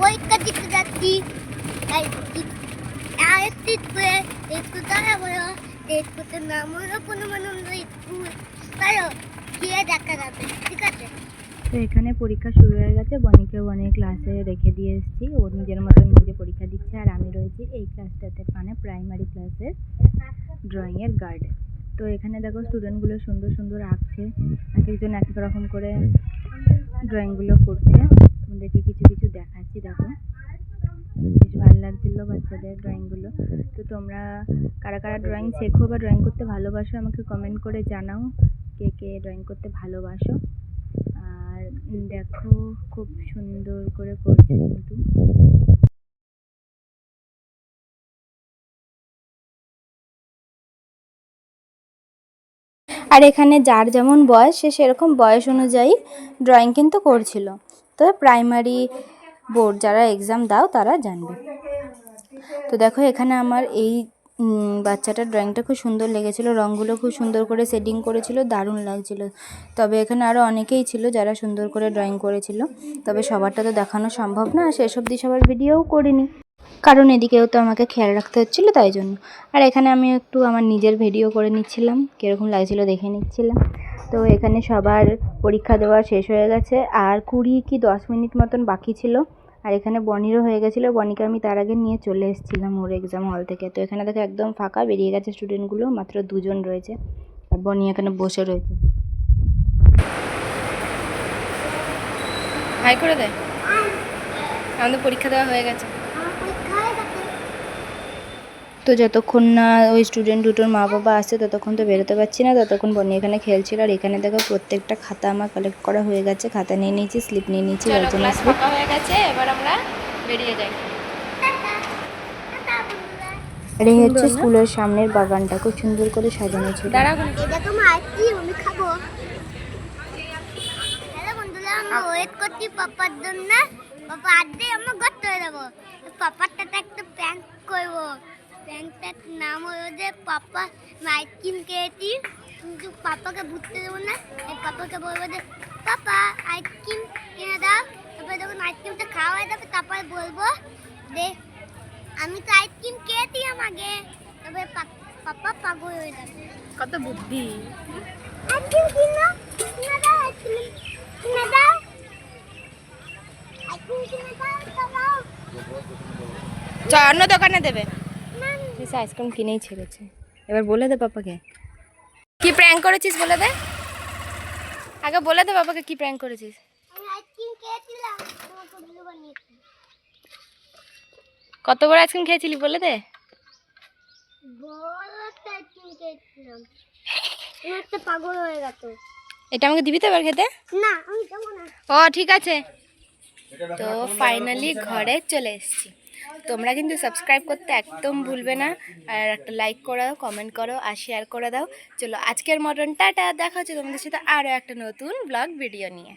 পরীক্ষা দিতে যাচ্ছি তাই স্কুল তারা বলো স্কুলের নাম হলো পূর্ণমানন্দ স্কুল তাইও গিয়ে দেখা যাবে ঠিক আছে। তো এখানে পরীক্ষা শুরু হয়ে গেছে, বনিকেও অনেক ক্লাসে রেখে দিয়ে এসেছি, ও নিজের মতন নিজে পরীক্ষা দিচ্ছে। আর আমি রয়েছি এই ক্লাসটাতে, মানে প্রাইমারি ক্লাসের ড্রয়িংয়ের গার্ডে। তো এখানে দেখো স্টুডেন্টগুলো সুন্দর সুন্দর আঁকছে, এক একজন এক এক রকম করে ড্রয়িংগুলো করছে। তোমাদেরকে কিছু কিছু দেখাচ্ছি, দেখো বেশ ভালো লাগছিলো বাচ্চাদের ড্রয়িংগুলো। তো তোমরা কারা কারা ড্রয়িং শেখো বা ড্রয়িং করতে ভালোবাসো আমাকে কমেন্ট করে জানাও, কে কে ড্রয়িং করতে ভালোবাসো। আর দেখো খুব সুন্দর করে করছে কিন্তু। আর এখানে যার যেমন বয়স সে সেরকম বয়স অনুযায়ী ড্রয়িং কিন্তু করছিল। তো প্রাইমারি বোর্ড যারা এক্সাম দাও তারা জানবে। তো দেখো এখানে আমার এই বাচ্চাটার ড্রয়িংটা খুব সুন্দর লেগেছিল, রঙগুলো খুব সুন্দর করে শেডিং করেছিল, দারুণ লাগছিল। তবে এখানে আরও অনেকেই ছিল যারা সুন্দর করে ড্রয়িং করেছিল, তবে সবারটা তো দেখানো সম্ভব না, সেসব দিয়ে সবার ভিডিওও করিনি, কারণ এদিকেও তো আমাকে খেয়াল রাখতে হচ্ছিল তাই জন্য। আর এখানে আমি একটু আমার নিজের ভিডিও করে নিচ্ছিলাম, কীরকম লাগছিল দেখে নিচ্ছিলাম। তো এখানে সবার পরীক্ষা দেওয়া শেষ হয়ে গেছে, আর 20 কি 10 মিনিট মতন বাকি ছিল। আর এখানে বনিরও হয়ে গেছিলো, বনিকে আমি তার আগে নিয়ে চলে এসেছিলাম ওর এক্সাম হল থেকে। তো এখানে দেখো একদম ফাঁকা, বেরিয়ে গেছে স্টুডেন্টগুলো, মাত্র 2 জন রয়েছে, আর বনি এখানে বসে রয়েছে। হাই করে দে, আমাদের পরীক্ষা দেওয়া হয়ে গেছে। তো যতক্ষণ না ওই স্টুডেন্ট দুটোর মা বাবা আসছে ততক্ষণ তো বেরোতে পারছি না, ততক্ষণ বনি এখানে খেলছিল। আর এখানে দেখো প্রত্যেকটা খাতা আমার কালেক্ট করা হয়ে গেছে, খাতা নিয়ে নিয়েছি, স্লিপ নিয়ে নিয়েছি, ক্লাস ফাঁকা হয়ে গেছে, এবার আমরা বেরিয়ে যাই। আর এই হচ্ছে স্কুলের সামনের বাগানটা, খুব সুন্দর করে সাজানো ছিল। ওয়েট করছি পাপার জন্য, পাপা আজকে আমরা গর্ত হয়ে যাবো, পাপারটা একটা প্র্যাঙ্ক করবো। প্র্যাঙ্কটার নাম হলো যে পাপা আইসক্রিম খেয়েছি, কিন্তু পাপাকে বুঝতে দেবো না, পাপাকে বলবো যে পাপা আইসক্রিম কিনে দাও। তারপরে যখন আইসক্রিমটা খাওয়া হয়ে যাবে তারপরে বলবো যে আমি তো আইসক্রিম খেয়েছি আমাকে, তবে পাপা পাগল হয়ে যাবে। কত বুদ্ধি। আইসক্রিম কিনে দাও, আইসক্রিম কিনে দাও, আইসক্রিম কিনে দাও। অন্য দোকানে দেবে, আইসক্রিম কিনেই ছেড়েছে। এবার বলে দে পাপাকে কি প্র্যাঙ্ক করেছিস, বলে দে আগে, বলে দে বাবাকে কি প্র্যাঙ্ক করেছিস। আমি আইসক্রিম খেয়েছিলাম, তোমাকে ভিডিও বানিয়েছি। কত বড় আইসক্রিম খেয়েছিলি বলে দে। বড় একটা আইসক্রিম খেয়েছিলাম, তুমি একটা পাগল হয়ে গেছো। এটা আমাকে দিবি তো এবার খেতে? না আমি যাবো না। ও ঠিক আছে। তো ফাইনালি ঘরে চলে এসেছি। তোমরা কিন্তু সাবস্ক্রাইব করতে একদম ভুলবে না, আর একটা লাইক করে দাও, কমেন্ট করো আর শেয়ার করে দাও। চলো আজকের মতন টাটা, দেখা হচ্ছে তোমাদের সাথে আরও একটা নতুন ব্লগ ভিডিও নিয়ে।